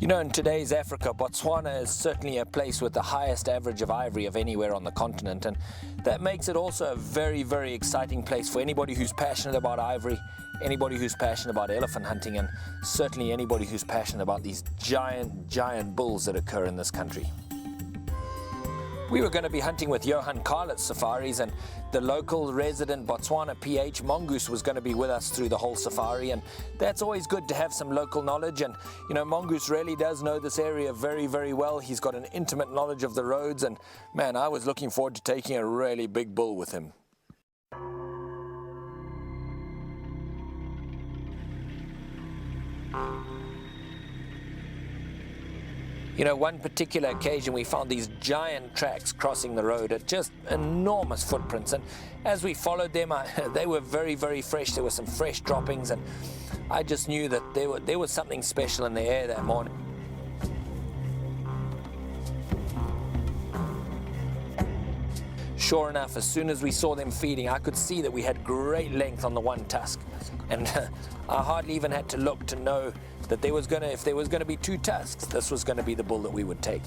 You know, in today's Africa, Botswana is certainly a place with the highest average of ivory of anywhere on the continent, and that makes it also a very, very exciting place for anybody who's passionate about ivory, anybody who's passionate about elephant hunting, and certainly anybody who's passionate about these giant bulls that occur in this country. We were going to be hunting with Johan Karl at Safaris, and the local resident Botswana PH, Mongoose, was going to be with us through the whole safari, and that's always good to have some local knowledge. And you know, Mongoose really does know this area very, very well. He's got an intimate knowledge of the roads, and man, I was looking forward to taking a really big bull with him. You know, one particular occasion we found these giant tracks crossing the road at just enormous footprints, and as we followed them, they were very, very fresh. There were some fresh droppings, and I just knew that there was something special in the air that morning. Sure enough, as soon as we saw them feeding, I could see that we had great length on the one tusk, and I hardly even had to look to know that if there was going to be two tusks, this was going to be the bull that we would take.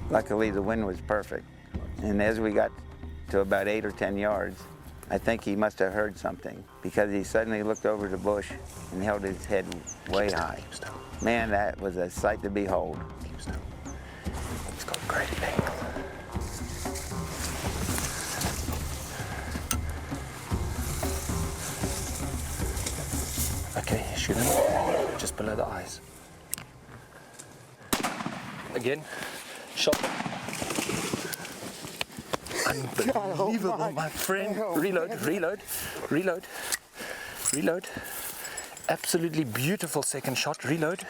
Luckily, the wind was perfect, and as we got to about 8 or 10 yards, I think he must have heard something, because he suddenly looked over the bush and held his head way high. Man, that was a sight to behold. He's got great length. Okay, shoot him just below the eyes. Again. Shot. Unbelievable, my friend. Reload. Absolutely beautiful second shot. Reload.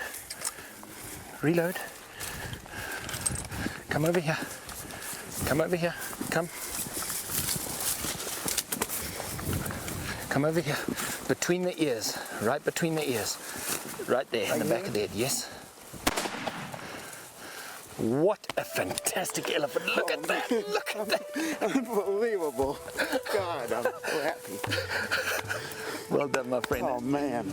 Come over here. Come over here. Between the ears. Right between the ears. Right there in the back of the head. Yes. What a fantastic elephant. Look at that. Unbelievable. God, I'm so happy. Well done, my friend. Oh, man.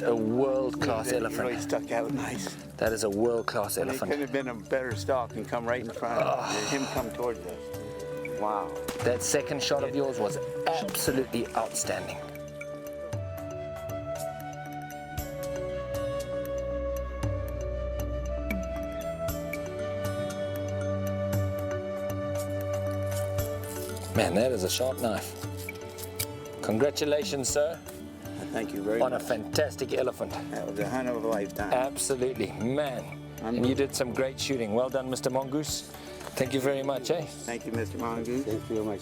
A world-class elephant. Really stuck out nice. That is a world-class It elephant. couldn't have been a better stalk and come right in front of us. Him come towards us. Wow. That second shot of yours was absolutely outstanding. Man, that is a sharp knife. Congratulations, sir. Thank you very much. On a fantastic elephant. That was a hunt of a lifetime. Absolutely, man. And you did some great shooting. Well done, Mr. Mongoose. Thank you very much, eh? Thank you, Mr. Mongoose. Thank you very much.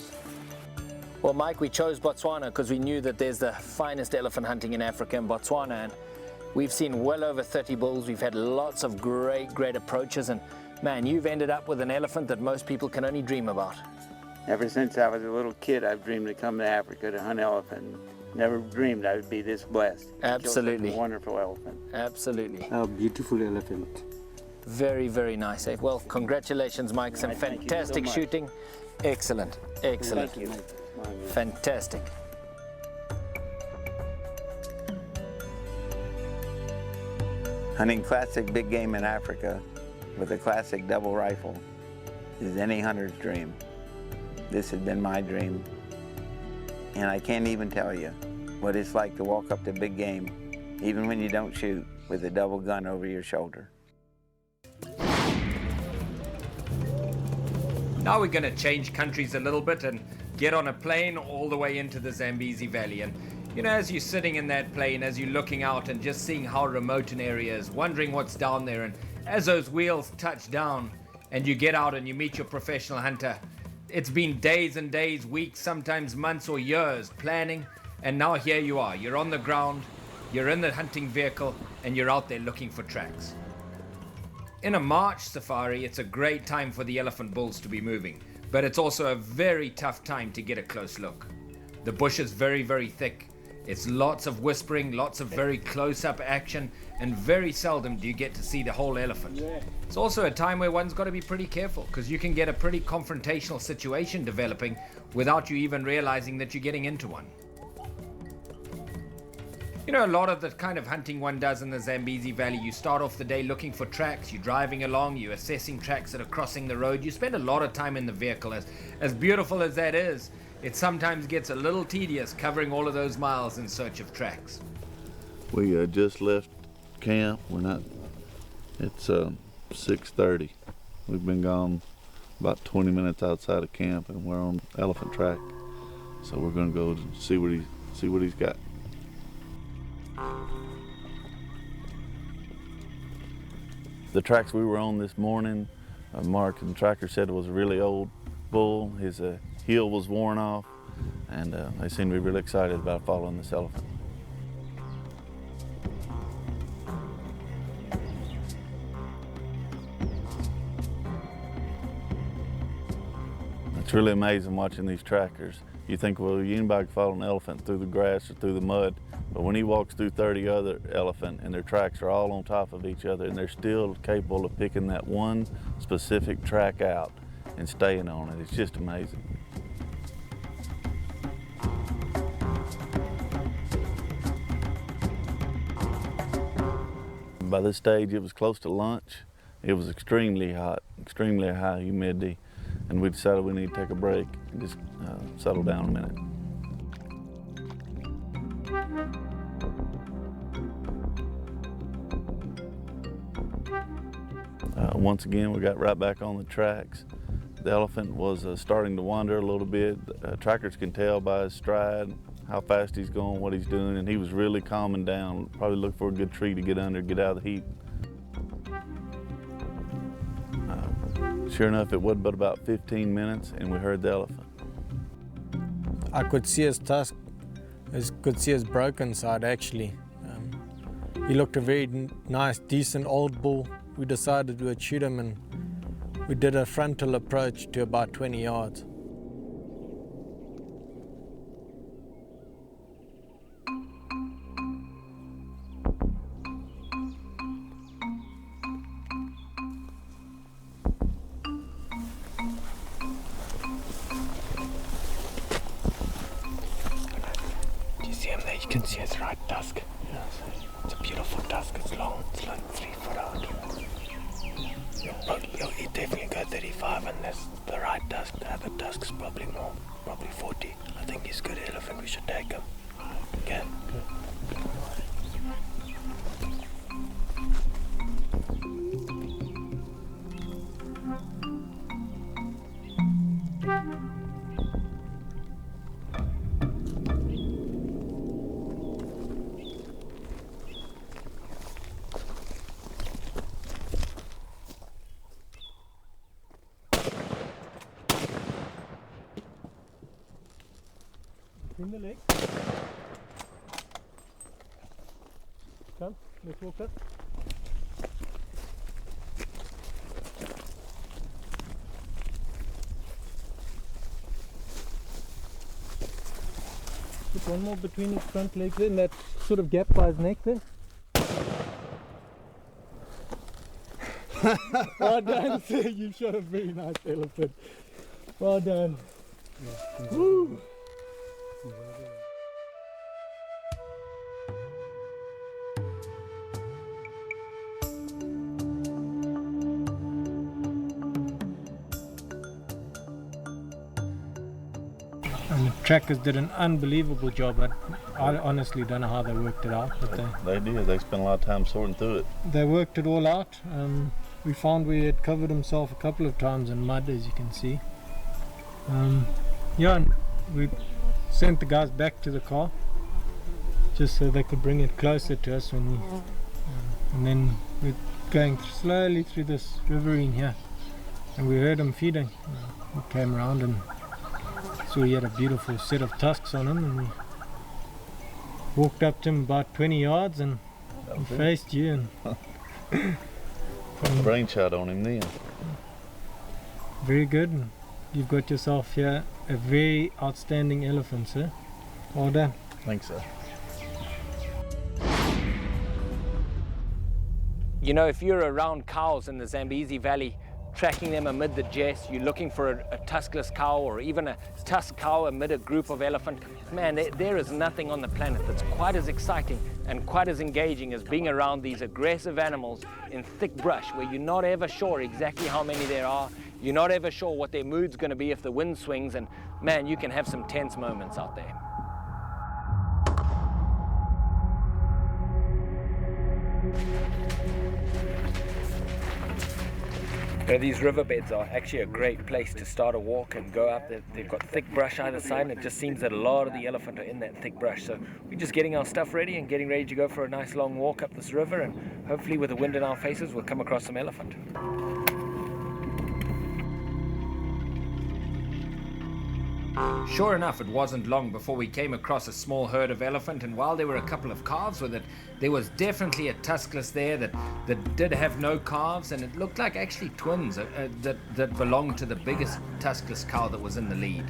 Well, Mike, we chose Botswana because we knew that there's the finest elephant hunting in Africa in Botswana, and we've seen well over 30 bulls. We've had lots of great approaches, and man, you've ended up with an elephant that most people can only dream about. Ever since I was a little kid, I've dreamed to come to Africa to hunt elephant. Never dreamed I would be this blessed. Absolutely. A wonderful elephant. Absolutely. A beautiful elephant. Very, very nice. Eh? Well, congratulations, Mike. Some fantastic shooting. Excellent. Thank you. Fantastic. Hunting classic big game in Africa with a classic double rifle is any hunter's dream. This has been my dream, and I can't even tell you what it's like to walk up to big game, even when you don't shoot, with a double gun over your shoulder. Now we're going to change countries a little bit and get on a plane all the way into the Zambezi Valley. And you know, as you're sitting in that plane, as you're looking out and just seeing how remote an area is, wondering what's down there, and as those wheels touch down and you get out and you meet your professional hunter, it's been days and days, weeks, sometimes months or years planning, and now here you are. You're on the ground, you're in the hunting vehicle, and you're out there looking for tracks. In a march safari, it's a great time for the elephant bulls to be moving, but it's also a very tough time to get a close look. The bush is very, very thick. It's lots of whispering, lots of very close-up action, and very seldom do you get to see the whole elephant. It's also a time where one's got to be pretty careful, because you can get a pretty confrontational situation developing without you even realizing that you're getting into one. You know, a lot of the kind of hunting one does in the Zambezi Valley, you start off the day looking for tracks, you're driving along, you're assessing tracks that are crossing the road, you spend a lot of time in the vehicle. As beautiful as that is, it sometimes gets a little tedious covering all of those miles in search of tracks. We just left camp. It's 6:30. We've been gone about 20 minutes outside of camp, and we're on elephant track. So we're gonna go see what he's got. The tracks we were on this morning, Mark and the tracker said it was a really old bull. His heel was worn off, and they seem to be really excited about following this elephant. It's really amazing watching these trackers. You think, well, anybody can follow an elephant through the grass or through the mud, but when he walks through 30 other elephant and their tracks are all on top of each other and they're still capable of picking that one specific track out and staying on it, it's just amazing. By this stage, it was close to lunch. It was extremely hot, extremely high humidity, and we decided we need to take a break and just settle down a minute. Once again, we got right back on the tracks. The elephant was starting to wander a little bit. Trackers can tell by his stride how fast he's going, what he's doing, and he was really calming down. Probably look for a good tree to get under, get out of the heat. Sure enough, it wasn't but about 15 minutes, and we heard the elephant. I could see his tusk, could see his broken side actually. He looked a very nice, decent old bull. We decided we would shoot him, and we did a frontal approach to about 20 yards. Do you see him there? You can see his right tusk. It's a beautiful tusk. It's long. It's like 3 foot out. He'll definitely go 35, and that's the right tusk. The other tusk's probably more, probably 40. I think he's a good elephant. We should take him. Okay. In the leg. Come, let's walk up. Put one more between his front legs in that sort of gap by his neck there. Well done, sir. You shot a very nice elephant. Well done. Woo. And the trackers did an unbelievable job. I honestly don't know how they worked it out, but They did. They spent a lot of time sorting through it. they worked it all out. We found we had covered himself a couple of times in mud, as you can see. Yeah, and we sent the guys back to the car just so they could bring it closer to us when we, and then we're going slowly through this riverine here, and we heard him feeding. We came around and saw he had a beautiful set of tusks on him, and we walked up to him about 20 yards and he faced you. And Brainshot on him then. very good. And you've got yourself here a very outstanding elephant, sir. Well done. Thanks, sir. You know, if you're around cows in the Zambezi Valley, tracking them amid the Jess, you're looking for a tuskless cow or even a tusk cow amid a group of elephant, man, there is nothing on the planet that's quite as exciting and quite as engaging as being around these aggressive animals in thick brush where you're not ever sure exactly how many there are, you're not ever sure what their mood's going to be if the wind swings, and man, you can have some tense moments out there. Now, these riverbeds are actually a great place to start a walk and go up. They've got thick brush either side, and it just seems that a lot of the elephant are in that thick brush. So we're just getting our stuff ready and getting ready to go for a nice long walk up this river, and hopefully with the wind in our faces we'll come across some elephant. Sure enough, it wasn't long before we came across a small herd of elephant, and while there were a couple of calves with it, there was definitely a tuskless there that did have no calves, and it looked like actually twins that belonged to the biggest tuskless cow that was in the lead.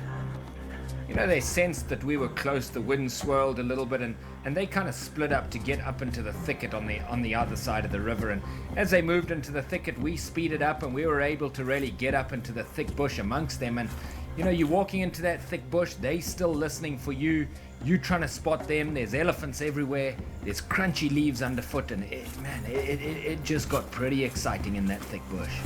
You know, they sensed that we were close, the wind swirled a little bit, and they kind of split up to get up into the thicket on the other side of the river, and as they moved into the thicket, we speeded up and we were able to really get up into the thick bush amongst them. And you know, you're walking into that thick bush, they still listening for you, you trying to spot them, there's elephants everywhere, there's crunchy leaves underfoot, and it just got pretty exciting in that thick bush.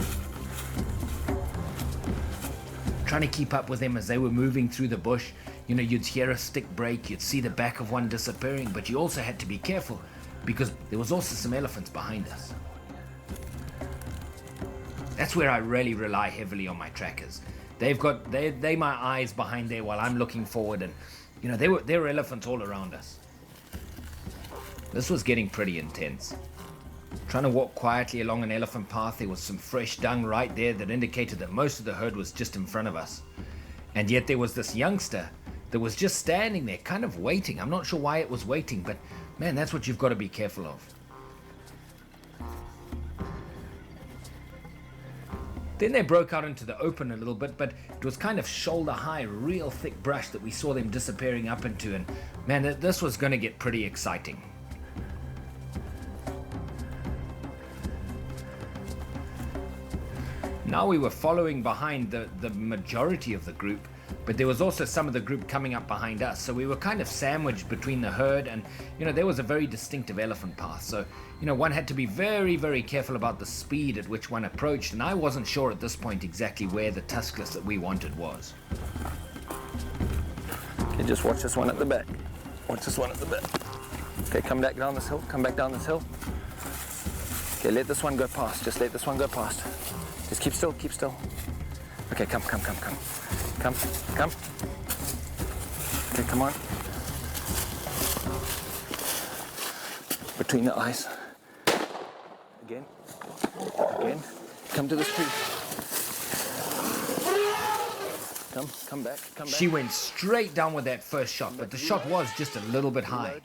Trying to keep up with them as they were moving through the bush, you know, you'd hear a stick break, you'd see the back of one disappearing, but you also had to be careful because there was also some elephants behind us. That's where I really rely heavily on my trackers. They my eyes behind there while I'm looking forward, and you know, there were elephants all around us. This was getting pretty intense. Trying to walk quietly along an elephant path, there was some fresh dung right there that indicated that most of the herd was just in front of us. And yet there was this youngster that was just standing there, kind of waiting. I'm not sure why it was waiting, but man, that's what you've got to be careful of. Then they broke out into the open a little bit, but it was kind of shoulder high, real thick brush that we saw them disappearing up into, and man, this was going to get pretty exciting. Now we were following behind the majority of the group, but there was also some of the group coming up behind us, so we were kind of sandwiched between the herd, and you know, there was a very distinctive elephant path, so you know, one had to be very, very careful about the speed at which one approached, and I wasn't sure at this point exactly where the tuskless that we wanted was. Okay, just watch this one at the back. Watch this one at the back. Okay, come back down this hill, come back down this hill. Okay, let this one go past, just let this one go past. Just keep still, keep still. Okay, come. Come. Okay, come on. Between the eyes. Again. Come to this tree. Come back. She went straight down with that first shot, but the shot was just a little bit high.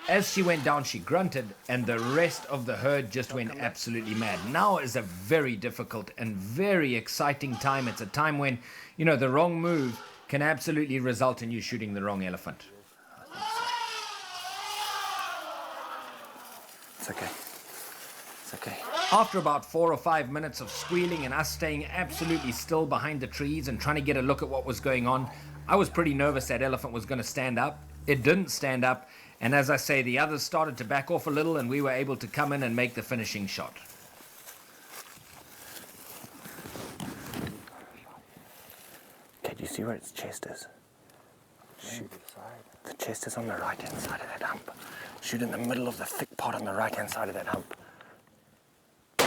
As she went down, she grunted, and the rest of the herd just went absolutely mad. Now is a very difficult and very exciting time. It's a time when, you know, the wrong move can absolutely result in you shooting the wrong elephant. It's okay. After about 4 or 5 minutes of squealing and us staying absolutely still behind the trees and trying to get a look at what was going on, I was pretty nervous that elephant was going to stand up. It didn't stand up, and as I say, the others started to back off a little, and we were able to come in and make the finishing shot. Okay, do you see where its chest is? Shoot. The chest is on the right-hand side of that hump. Shoot in the middle of the thick part on the right-hand side of that hump. I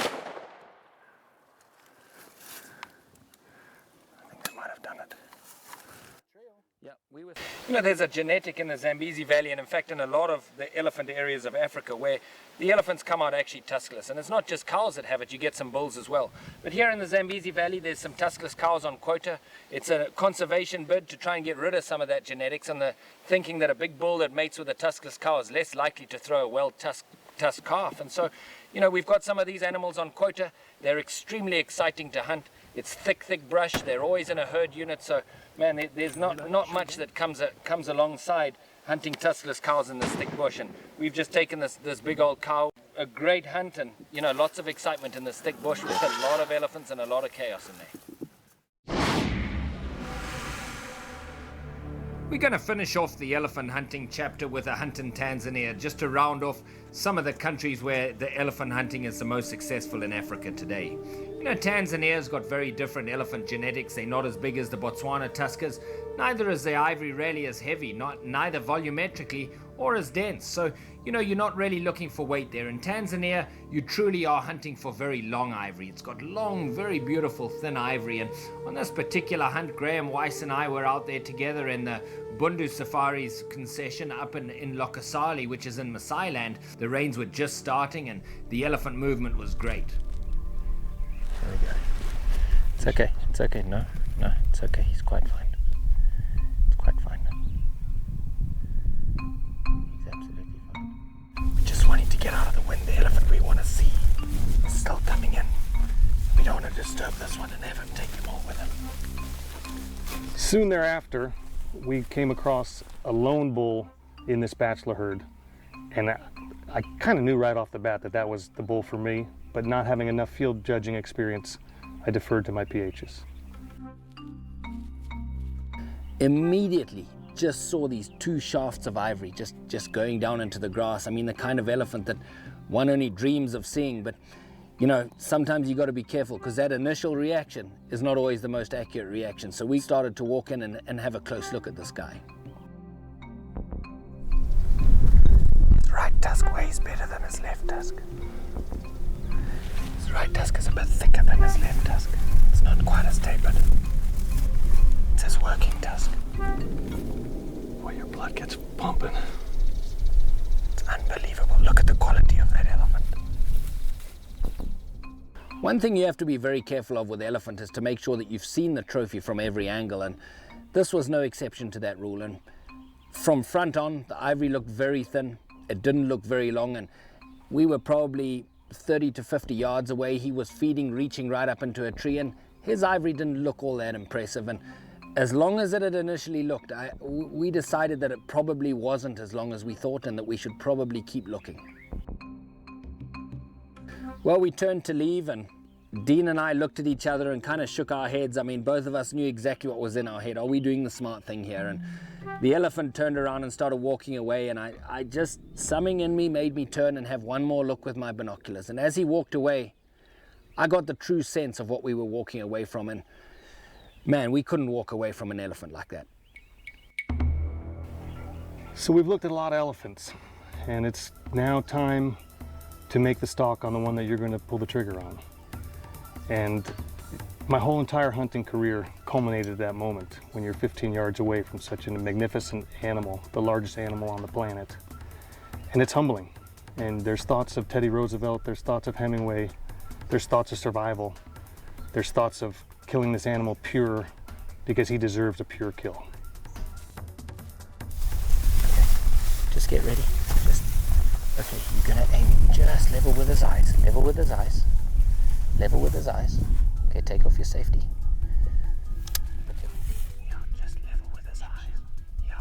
think that might have done it. Yeah, we were... You know, there's a genetic in the Zambezi Valley, and in fact in a lot of the elephant areas of Africa, where the elephants come out actually tuskless. And it's not just cows that have it, you get some bulls as well. But here in the Zambezi Valley, there's some tuskless cows on quota. It's a conservation bid to try and get rid of some of that genetics, and the thinking that a big bull that mates with a tuskless cow is less likely to throw a well-tusked calf. And so, you know, we've got some of these animals on quota. They're extremely exciting to hunt. It's thick brush. They're always in a herd unit. So, man, there's not much that comes alongside hunting tuskless cows in this thick bush. And we've just taken this big old cow. A great hunt, and, you know, lots of excitement in this thick bush with a lot of elephants and a lot of chaos in there. We're going to finish off the elephant hunting chapter with a hunt in Tanzania, just to round off some of the countries where the elephant hunting is the most successful in Africa today. You know, Tanzania's got very different elephant genetics. They're not as big as the Botswana tuskers. Neither is the ivory really as heavy, neither volumetrically or as dense. So, you know, you're not really looking for weight there. In Tanzania, you truly are hunting for very long ivory. It's got long, very beautiful, thin ivory. And on this particular hunt, Graham Weiss and I were out there together in the Bundu Safaris concession up in Lokasali, which is in Maasai land. The rains were just starting and the elephant movement was great. There we go. It's okay. It's okay. No, it's okay. He's quite fine. It's quite fine. He's absolutely fine. We just want him to get out of the wind. The elephant we want to see is still coming in. We don't want to disturb this one and have him take them all with him. Soon thereafter, we came across a lone bull in this bachelor herd, and I kind of knew right off the bat that that was the bull for me, but not having enough field judging experience, I deferred to my PHs. Immediately just saw these two shafts of ivory just going down into the grass. I mean, the kind of elephant that one only dreams of seeing. But you know, sometimes you got to be careful, because that initial reaction is not always the most accurate reaction. So we started to walk in and have a close look at this guy. His right tusk weighs better than his left tusk. His right tusk is a bit thicker than his left tusk. It's not quite as tapered. It's his working tusk. Boy, your blood gets pumping. It's unbelievable. Look at the quality of that elephant. One thing you have to be very careful of with elephant is to make sure that you've seen the trophy from every angle, and this was no exception to that rule. And from front on, the ivory looked very thin. It didn't look very long, and we were probably 30 to 50 yards away. He was feeding, reaching right up into a tree, and his ivory didn't look all that impressive. And as long as it had initially looked, we decided that it probably wasn't as long as we thought, and that we should probably keep looking. Well, we turned to leave, and Dean and I looked at each other and kind of shook our heads. I mean, both of us knew exactly what was in our head. Are we doing the smart thing here? And the elephant turned around and started walking away, and I just, something in me made me turn and have one more look with my binoculars. And as he walked away, I got the true sense of what we were walking away from. And man, we couldn't walk away from an elephant like that. So we've looked at a lot of elephants, and it's now time to make the stalk on the one that you're going to pull the trigger on. And my whole entire hunting career culminated at that moment, when you're 15 yards away from such a magnificent animal, the largest animal on the planet. And it's humbling. And there's thoughts of Teddy Roosevelt, there's thoughts of Hemingway, there's thoughts of survival, there's thoughts of killing this animal pure because he deserves a pure kill. Just get ready. Okay, you're gonna aim just level with his eyes. Level with his eyes. Level with his eyes. Okay, take off your safety. Yeah, just level with his eyes. Yeah.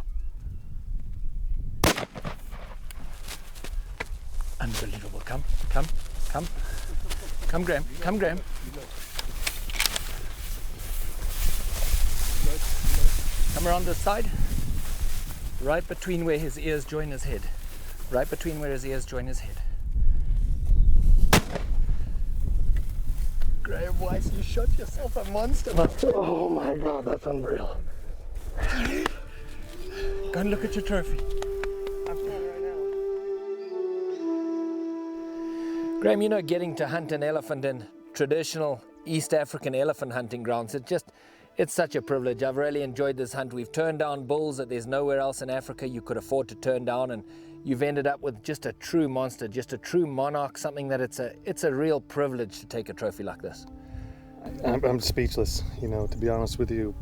Unbelievable. Come, Graham. Come, Graham. Come around this side. Right between where his ears join his head. Right between where his ears join his head. Graham Weiss, you shot yourself a monster. Oh my God, that's unreal. Go and look at your trophy. I'm trying right now. Graham, you know, getting to hunt an elephant in traditional East African elephant hunting grounds, It's such a privilege. I've really enjoyed this hunt. We've turned down bulls that there's nowhere else in Africa you could afford to turn down, and you've ended up with just a true monster, just a true monarch, something that it's a real privilege to take a trophy like this. I'm speechless, you know, to be honest with you.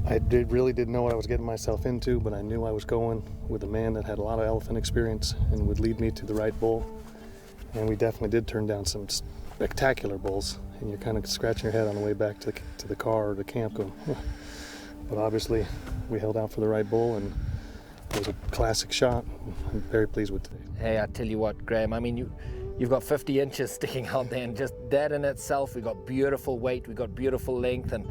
I really didn't know what I was getting myself into, but I knew I was going with a man that had a lot of elephant experience and would lead me to the right bull. And we definitely did turn down some spectacular bulls, and you're kind of scratching your head on the way back to the car or the camp going, huh. But obviously we held out for the right bull, and it was a classic shot. I'm very pleased with today. Hey, I tell you what, Graham, I mean, you've got 50 inches sticking out there, and just that in itself, we got beautiful weight, we got beautiful length, and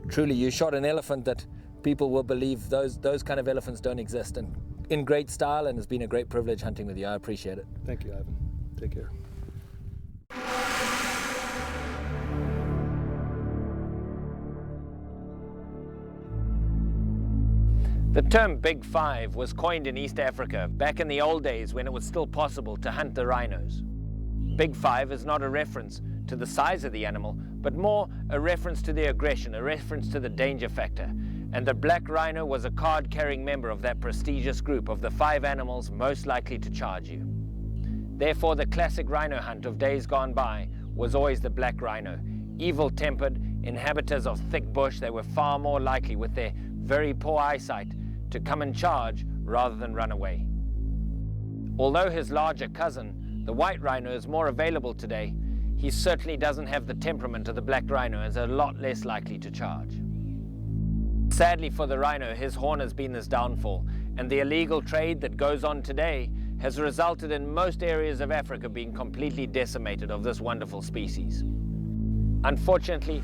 truly you shot an elephant that people will believe those kind of elephants don't exist, and in great style, and it's been a great privilege hunting with you. I appreciate it. Thank you, Ivan. Take care. The term Big Five was coined in East Africa back in the old days when it was still possible to hunt the rhinos. Big Five is not a reference to the size of the animal, but more a reference to the aggression, a reference to the danger factor. And the black rhino was a card-carrying member of that prestigious group of the 5 animals most likely to charge you. Therefore, the classic rhino hunt of days gone by was always the black rhino. Evil-tempered, inhabitants of thick bush, they were far more likely with their very poor eyesight to come and charge rather than run away. Although his larger cousin, the white rhino, is more available today, he certainly doesn't have the temperament of the black rhino and is a lot less likely to charge. Sadly for the rhino, his horn has been his downfall, and the illegal trade that goes on today has resulted in most areas of Africa being completely decimated of this wonderful species. Unfortunately,